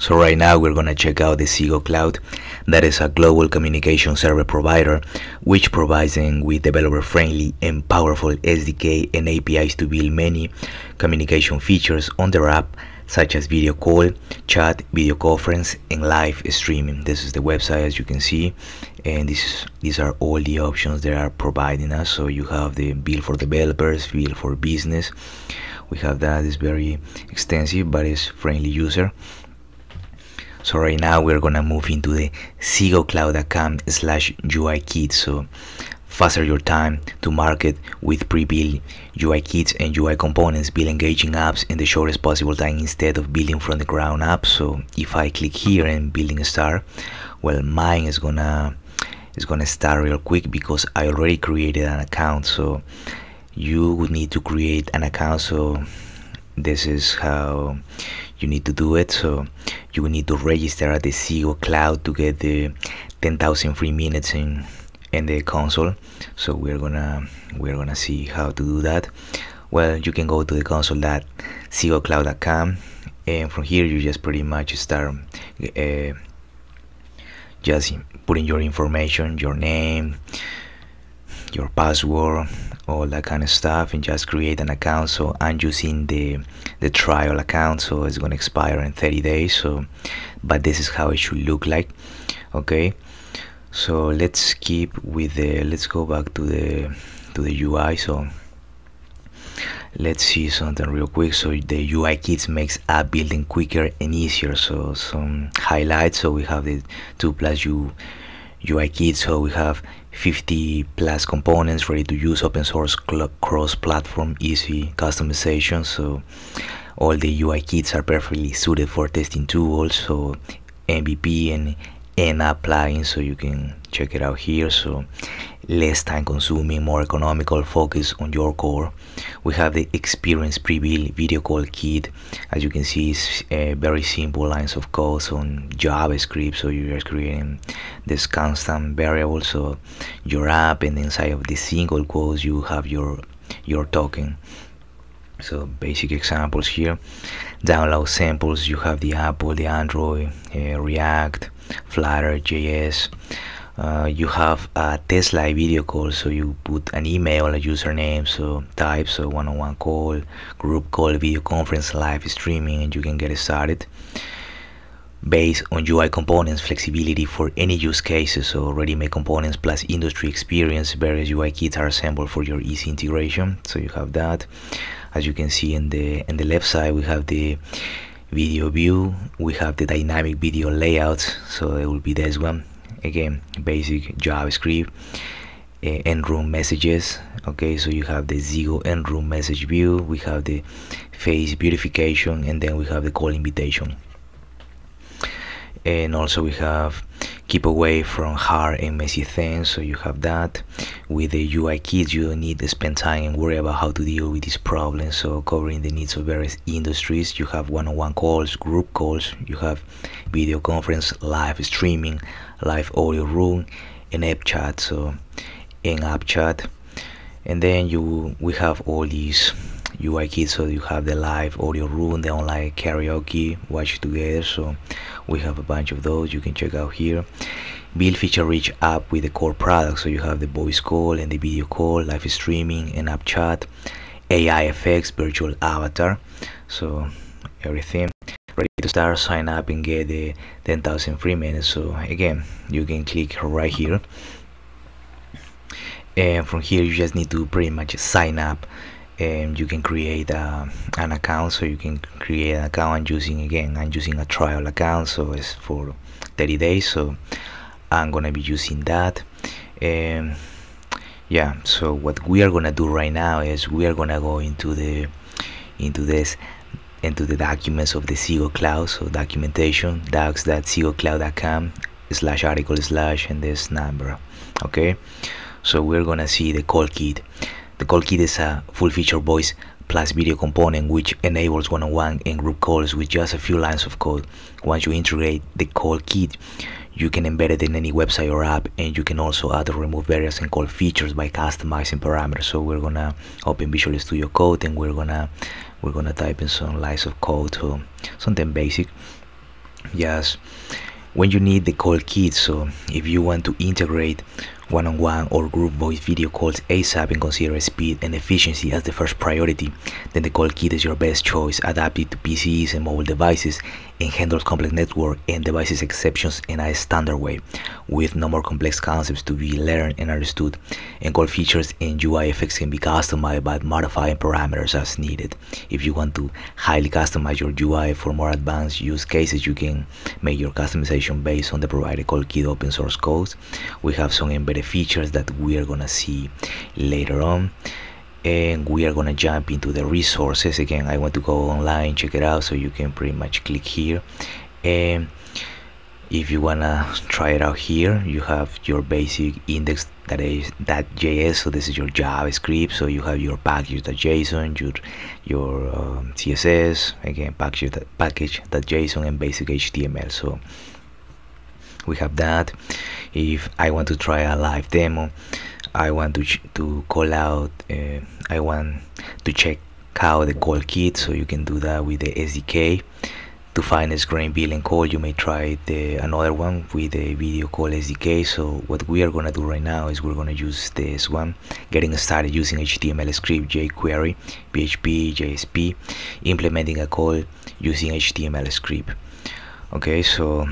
So right now we're gonna check out the ZEGOCLOUD. That is a global communication server provider which provides them with developer-friendly and powerful SDK and APIs to build many communication features on their app, such as video call, chat, video conference, and live streaming. This is the website, as you can see, and these are all the options they are providing us. So you have the build for developers, build for business. We have that. It's very extensive, but it's friendly user. So right now we're gonna move into the ZEGOCLOUD.com/UI kits. So faster your time to market with pre-built UI kits and UI components. Build engaging apps in the shortest possible time instead of building from the ground up. So if I click here and building a start, well, mine is gonna start real quick because I already created an account. So you would need to create an account. So this is how you need to do it. So you will need to register at the ZEGOCLOUD to get the 10,000 free minutes in the console. So we're gonna see how to do that. Well, you can go to the console.zegocloud.com, and from here you just pretty much start just putting your information, your name, your password, all that kind of stuff, and just create an account. So I'm using the trial account, so it's gonna expire in 30 days. So but this is how it should look like. Okay, so let's go back to the UI. So let's see something real quick. So the UI kits makes app building quicker and easier. So some highlights. So we have the 2+ UI kits. So we have 50+ components ready to use, open source, cross-platform, easy customization. So all the UI kits are perfectly suited for testing tools, so MVP and app plugins. So you can check it out here. So less time consuming, more economical, focus on your core. We have the experience pre-built video call kit. As you can see, it's very simple lines of code on JavaScript. So you're just creating this constant variable, so your app, and inside of the single quotes you have your token. So basic examples here. Download samples. You have the Apple, the Android, React, Flutter, JS. You have a test live video call, so you put an email, a username, so type, so one-on-one call, group call, video conference, live streaming, and you can get it started. Based on UI components, flexibility for any use cases. So ready-made components plus industry experience. Various UI kits are assembled for your easy integration. So you have that. As you can see in the left side, we have the video view. We have the dynamic video layouts. So it will be this one. Again, basic JavaScript, end room messages. Okay, so you have the Zego end room message view. We have the face beautification, and then we have the call invitation. And also we have keep away from hard and messy things. So you have that. With the UI kits, you don't need to spend time and worry about how to deal with these problems. So covering the needs of various industries. You have one-on-one calls, group calls. You have video conference, live streaming, live audio room, and app chat. So in-app chat. And then we have all these UI kits. So you have the live audio room, the online karaoke, watch together. So we have a bunch of those you can check out here. Build feature-rich app with the core product. So you have the voice call and the video call, live streaming, and app chat, AI effects, virtual avatar. So everything ready to start. Sign up and get the 10,000 free minutes. So again, you can click right here, and from here you just need to pretty much sign up, and you can create an account. So you can create an account. I'm using a trial account, so it's for 30 days. So I'm gonna be using that. And yeah, so what we are gonna do right now is we are gonna go into the documents of the ZEGOCLOUD. So documentation, docs.zegocloud.com/article/ and this number. Okay, so we're gonna see the call kit. The call kit is a full-feature voice plus video component which enables one-on-one and group calls with just a few lines of code. Once you integrate the call kit, you can embed it in any website or app, and you can also add or remove various and call features by customizing parameters. So we're gonna open Visual Studio Code, and we're gonna type in some lines of code, so something basic. just when you need the call kit. So if you want to integrate one-on-one or group voice video calls ASAP and consider speed and efficiency as the first priority, then the call kit is your best choice, adapted to PCs and mobile devices, and handles complex network and devices exceptions in a standard way, with no more complex concepts to be learned and understood, and call features and UI effects can be customized by modifying parameters as needed. If you want to highly customize your UI for more advanced use cases, you can make your customization based on the provided call kit open source codes. We have some embedded features that we are gonna see later on, and we are gonna jump into the resources. Again, I want to go online, check it out, so you can pretty much click here, and if you wanna try it out here, you have your basic index.js, so this is your JavaScript. So you have your package.json, your CSS, again package.json, and basic HTML. So we have that. If I want to try a live demo, I want to call out, I want to check out the call kit, so you can do that with the SDK. To find a screen billing call, you may try another one with the video call SDK. So what we are gonna do right now is we're gonna use this one, getting started using HTML script, jQuery, PHP, JSP, implementing a call using HTML script. Okay, so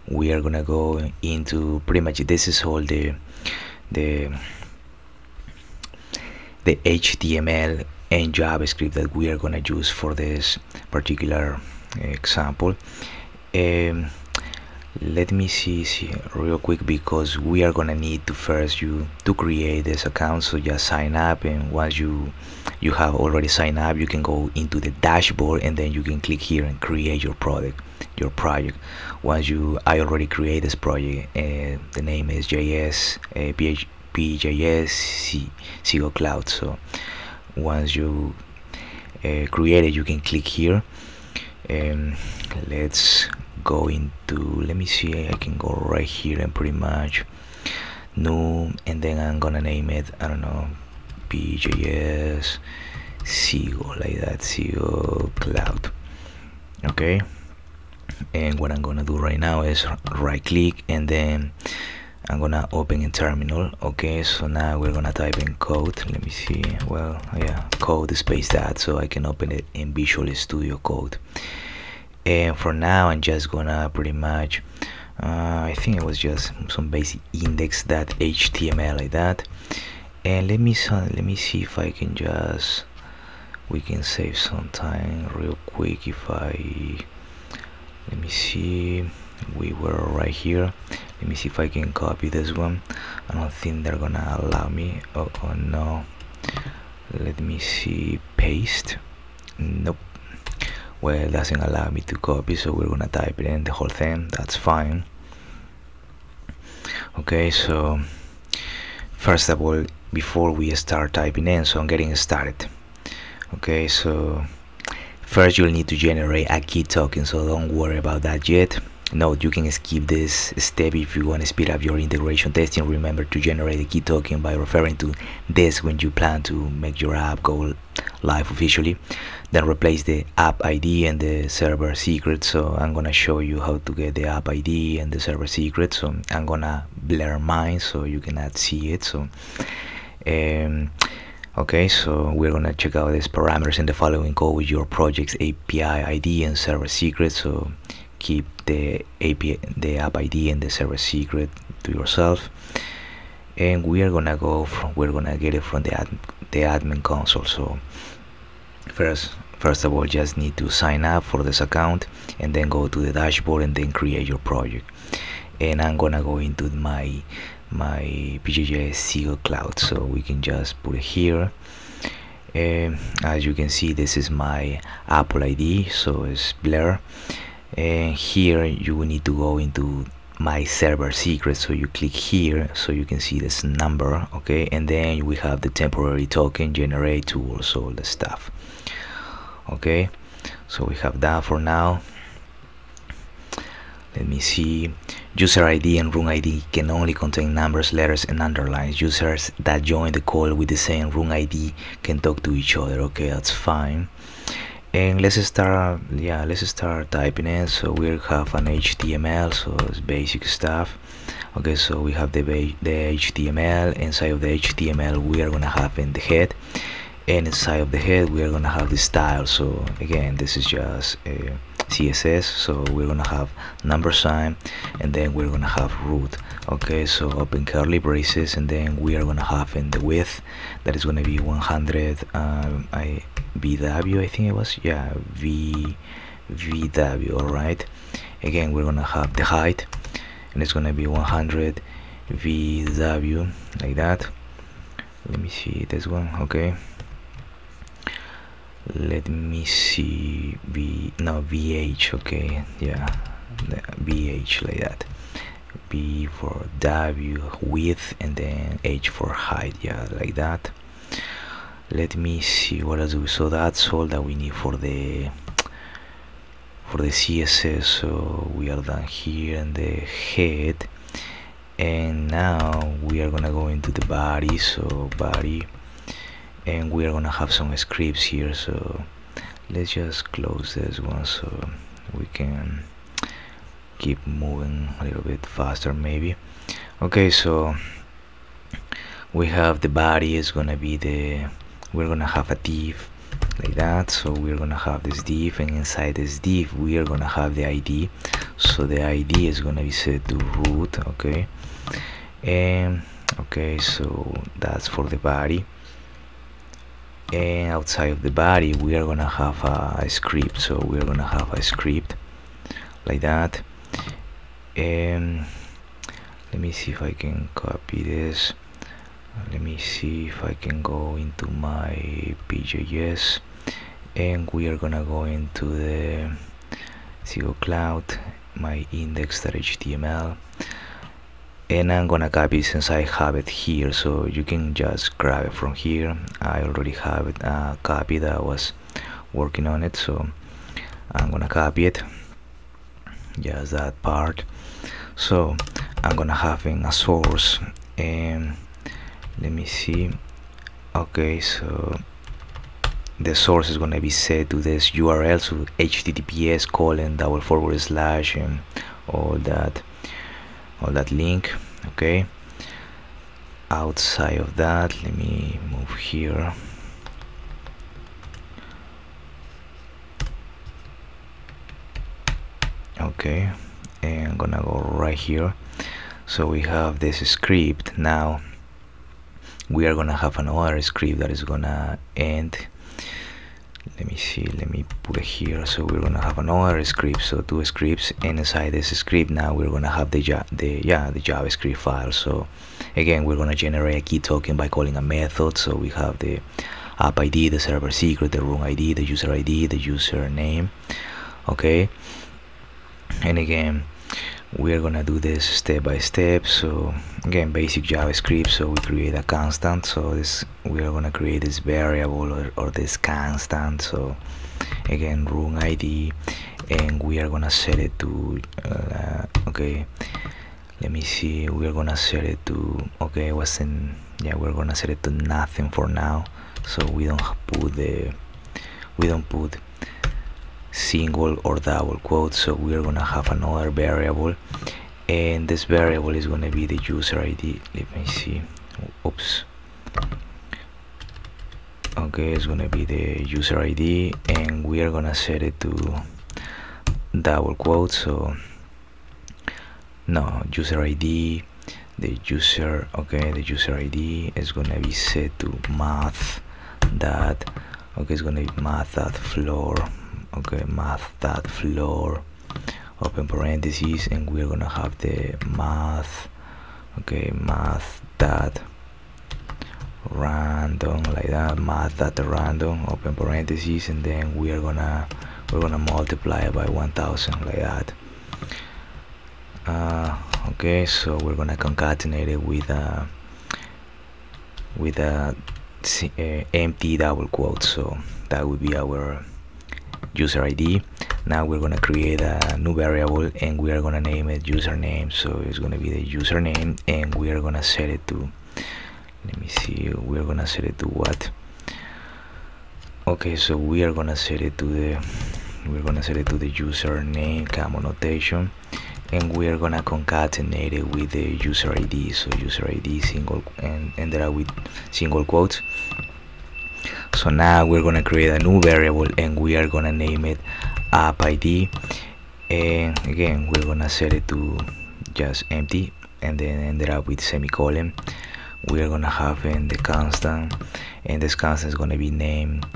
we are gonna go into pretty much, this is all the HTML and JavaScript that we are gonna use for this particular example. Let me see real quick, because we are gonna need to first to create this account. So just sign up, and once you have already signed up, you can go into the dashboard, and then you can click here and create your project. Once I already create this project, the name is PHP.js ZEGOCLOUD. So once you create it, you can click here, and let's go into, let me see, I can go right here and pretty much new, and then I'm gonna name it, I don't know, PJS Zego, like that, ZEGOCLOUD. Okay, and what I'm gonna do right now is right click, and then I'm gonna open in terminal. Okay, so now we're gonna type in code. Let me see, well, yeah, code space that, so I can open it in Visual Studio Code. And for now, I'm just gonna pretty much I think it was just some basic index.html, like that. And let me see if I can we can save some time real quick. If let me see, we were right here. Let me see if I can copy this one. I don't think they're gonna allow me. Oh no, let me see, paste. Nope, well, it doesn't allow me to copy, so we're gonna type it in, the whole thing. That's fine. Okay, so first of all, before we start typing in, so I'm getting started. Okay, so first you'll need to generate a key token, so don't worry about that yet. Note, you can skip this step if you want to speed up your integration testing. Remember to generate a key token by referring to this when you plan to make your app go live officially. Then replace the app ID and the server secret. So I'm gonna show you how to get the app ID and the server secret. So I'm gonna blur mine so you cannot see it. So okay, so we're gonna check out these parameters in the following code with your project's API ID and server secret. So keep the app ID and the server secret to yourself, and we're gonna get it from the admin console. So first of all, just need to sign up for this account, and then go to the dashboard, and then create your project. And I'm gonna go into my PJS ZEGOCLOUD, so we can just put it here. As you can see, this is my Apple ID, so it's blur. And here you will need to go into my server secret, so you click here so you can see this number. Okay, and then we have the temporary token, generate tools, all the stuff. Okay, so we have that for now. Let me see, user ID and room ID can only contain numbers, letters, and underlines. Users that join the call with the same room ID can talk to each other. Okay, that's fine. And let's start typing it. So we have an HTML, so it's basic stuff. Okay, so we have the HTML. Inside of the HTML we are gonna have in the head, and inside of the head we are gonna have the style. So again, this is just CSS, so we're gonna have number sign, and then we're gonna have root. Okay, so open curly braces, and then we are gonna have in the width that is gonna be 100 VW, I think it was, yeah, VW. all right. Again, we're gonna have the height, and it's gonna be 100 VW, like that. Let me see this one. Okay, let me see VH. Okay, yeah, the VH, like that. B for W, width, and then H for height, yeah, like that. Let me see what else we. So that's all that we need for the CSS. So we are done here in the head, and now we are gonna go into the body. So body, and we are gonna have some scripts here. So let's just close this one so we can keep moving a little bit faster, maybe. Okay, so we have the body is gonna be we're gonna have a div, like that. So we're gonna have this div, and inside this div we are gonna have the ID. So the ID is gonna be set to root. Okay, and okay, so that's for the body. And outside of the body we are gonna have a script. So we're gonna have a script, like that. And let me see if I can copy this. Let me see if I can go into my PJS, and we are gonna go into the ZEGOCLOUD, my index.html, and I'm gonna copy since I have it here. So you can just grab it from here. I already have it copied. I was working on it, so I'm gonna copy it, just that part. So I'm gonna have in a source, and let me see. Okay, so the source is gonna be set to this URL, so https:// and all that link. Okay, outside of that, let me move here. Okay, and I'm gonna go right here. So we have this script. Now we are gonna have another script that is gonna end. Let me see, let me put it here. So we're gonna have another script, so two scripts, and inside this script now we're gonna have the JavaScript file. So again, we're gonna generate a key token by calling a method. So we have the app ID, the server secret, the room ID, the user ID, the username. Okay, and again we're gonna do this step by step. So again, basic JavaScript. So we create a constant. So this, we are gonna create this variable or this constant. So again, room ID, and we are gonna set it to okay, let me see, we're gonna set it to, okay, we're gonna set it to nothing for now. So we don't put single or double quotes. So we're gonna have another variable, and this variable is gonna be the user ID. Let me see, oops. Okay, it's gonna be the user ID, and we are gonna set it to double quotes. So no, user ID, the user ID is gonna be set to math that, okay, it's gonna be math.floor. Okay, math.floor, open parentheses, and we're gonna have the math, okay, math.random, like that, math.random, open parentheses, and then we're gonna multiply it by 1000, like that. Okay, so we're gonna concatenate it with a empty double quote. So that would be our user ID. Now we're gonna create a new variable, and we are gonna name it username. So it's gonna be the username, and we are gonna set it to, let me see, we're gonna set it to what? Okay, so we are gonna set it to the username camel notation, and we are gonna concatenate it with the user ID. So user ID single and ended up with single quotes. So now we're gonna create a new variable and we are gonna name it app ID, and again we're gonna set it to just empty and then ended up with semicolon. We are gonna have in the constant, and this constant is gonna be named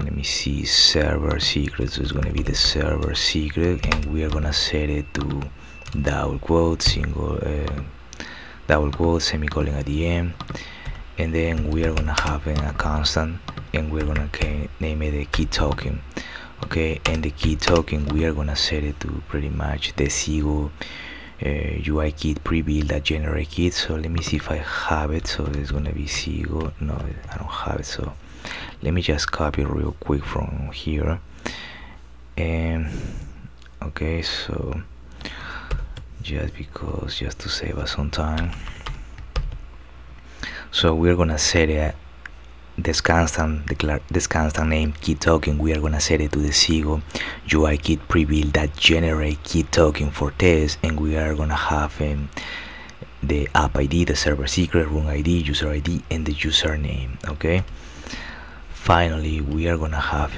let me see, server secret. So it's gonna be the server secret, and we are gonna set it to double quote double quote semicolon at the end, and then we are gonna have in a constant and we're gonna name it a key token. Okay, and the key token we are gonna set it to pretty much the ZEGO UI kit pre-build that generate kit. So let me see if I have it. So it's gonna be ZEGO. No, I don't have it, so let me just copy it real quick from here. And okay, so just to save us some time, so we're gonna set it this constant name key token. We are gonna set it to the ZEGO UI kit pre-build that generate key token for test, and we are gonna have the app ID, the server secret, room ID, user ID, and the username. Okay, finally we are gonna have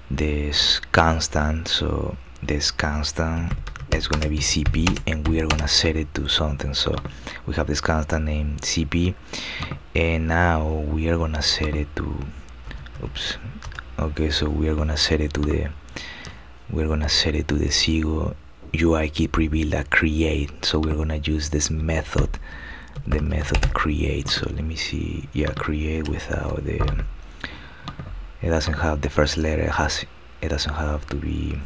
this constant. So this constant is gonna be CP, and we are gonna set it to something. So we have this constant named CP, and now we are gonna set it to okay, so we are gonna set it to the ZEGO UI key pre-build that create. So we're gonna use this method, the method create. So let me see, yeah, create without the, it doesn't have the first letter, it doesn't have to be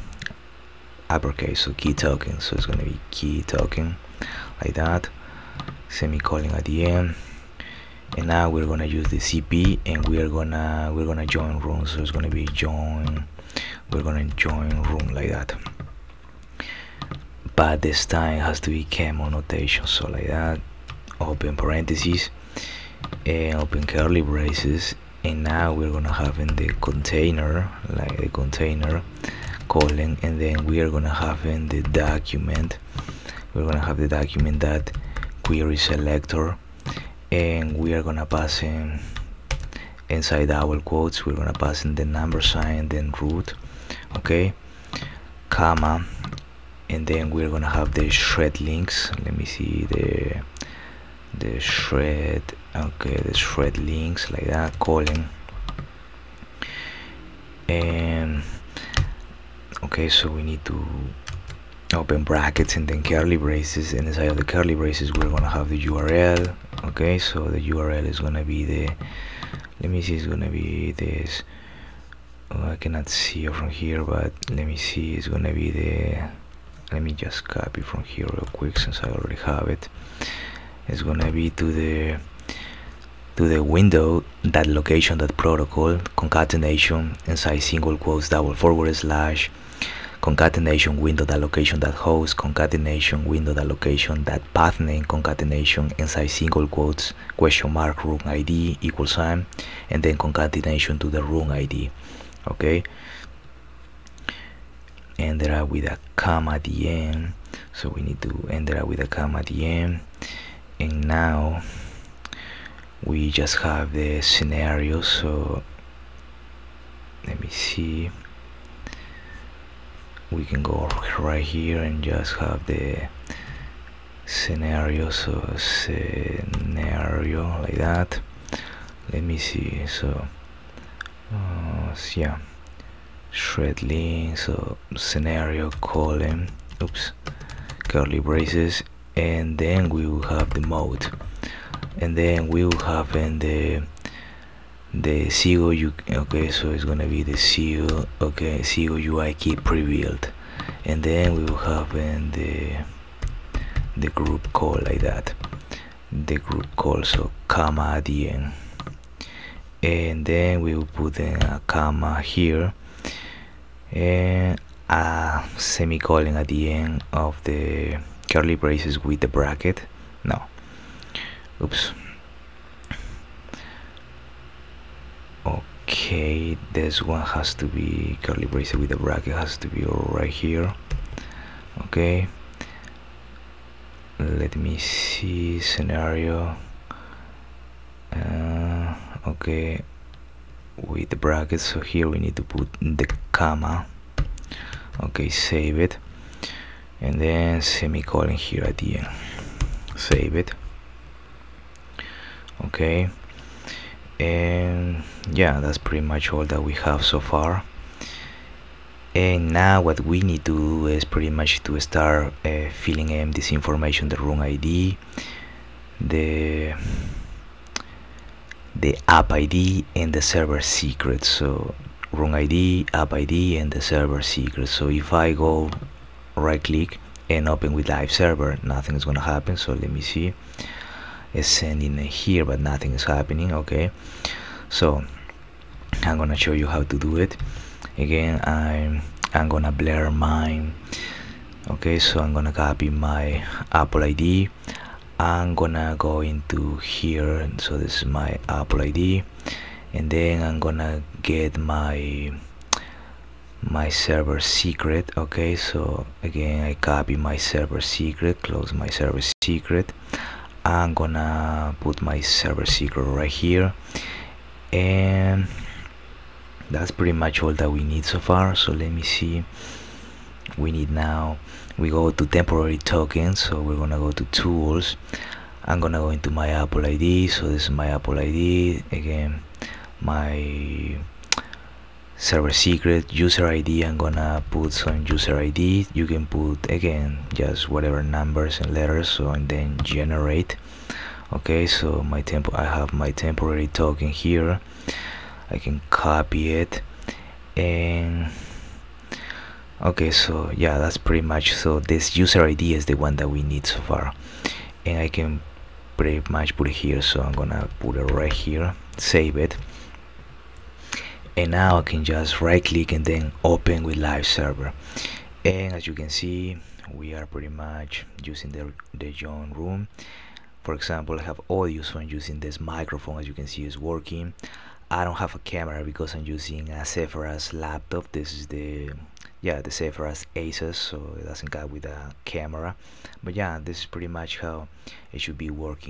uppercase. So key token, so it's gonna be key token like that, semicolon at the end. And now we're gonna use the CP, and we're gonna join room. So it's gonna be join, we're gonna join room like that, but this time it has to be camel notation. So like that, open parentheses and open curly braces, and now we're gonna have in the container, like the container colon, and then we are gonna have in the document, we're gonna have the document that query selector, and we are gonna pass in inside double quotes, we're gonna pass in the number sign, then root, okay, comma, and then we're gonna have the shred links. Let me see the shred, okay, the shred links like that, colon, and okay, so we need to open brackets and then curly braces, and inside of the curly braces we're gonna have the URL. Okay, so the URL is gonna be the, let me see, it's gonna be this, oh, I cannot see it from here, but let me see, it's gonna be the, let me just copy from here real quick since I already have it. It's gonna be to the window that location that protocol concatenation inside single quotes double forward slash concatenation window that location that host concatenation window that location that path name concatenation inside single quotes question mark room ID equal sign, and then concatenation to the room ID. Okay, end it up with a comma at the end, so we need to end it up with a comma at the end. And now we just have the scenario. So let me see, we can go right here and just have the scenario. So scenario like that, let me see, so yeah, shred link, so scenario colon, oops, curly braces, and then we will have the mode, and then we will have in the ZEGO, okay, so it's gonna be the ZEGO, okay, ZEGO UI key pre-build, and then we will have in the group call like that, the group call, so comma at the end, and then we will put in a comma here and a semicolon at the end of the curly braces with the bracket. No, oops. Okay, Okay, this one has to be curly bracelet with the bracket, has to be right here. Okay, let me see scenario. Okay, with the brackets, so here we need to put the comma. Okay, save it, and then semicolon here at the end. Save it. Okay, and yeah, that's pretty much all that we have so far. And now what we need to do is pretty much to start filling in this information, the room ID, the app ID, and the server secret. So room ID, app ID, and the server secret. So if I go right click and open with live server, nothing is gonna happen. So let me see, it's sending here but nothing is happening. Okay, so I'm gonna show you how to do it. Again, I'm gonna blur mine. Okay, so I'm gonna copy my Apple ID. I'm gonna go into here, so this is my Apple ID, and then I'm gonna get my server secret. Okay, so again I copy my server secret, close my server secret. I'm gonna put my server secret right here, and that's pretty much all that we need so far. So let me see, we need now, we go to temporary tokens, so we're gonna go to tools. I'm gonna go into my Apple ID, so this is my Apple ID. Again, my server secret, user ID, I'm gonna put some user ID. You can put again just whatever numbers and letters, so and then generate. Okay, so my I have my temporary token here. I can copy it, and okay, so yeah, that's pretty much, so this user ID is the one that we need so far, and I can pretty much put it here, so I'm gonna put it right here, save it, and now I can just right click and then open with live server. And as you can see, we are pretty much using the John room. For example, I have audio, so I'm using this microphone, as you can see is working. I don't have a camera because I'm using a Zephyrus laptop. This is the Zephyrus Asus, so it doesn't come with a camera. But yeah, this is pretty much how it should be working.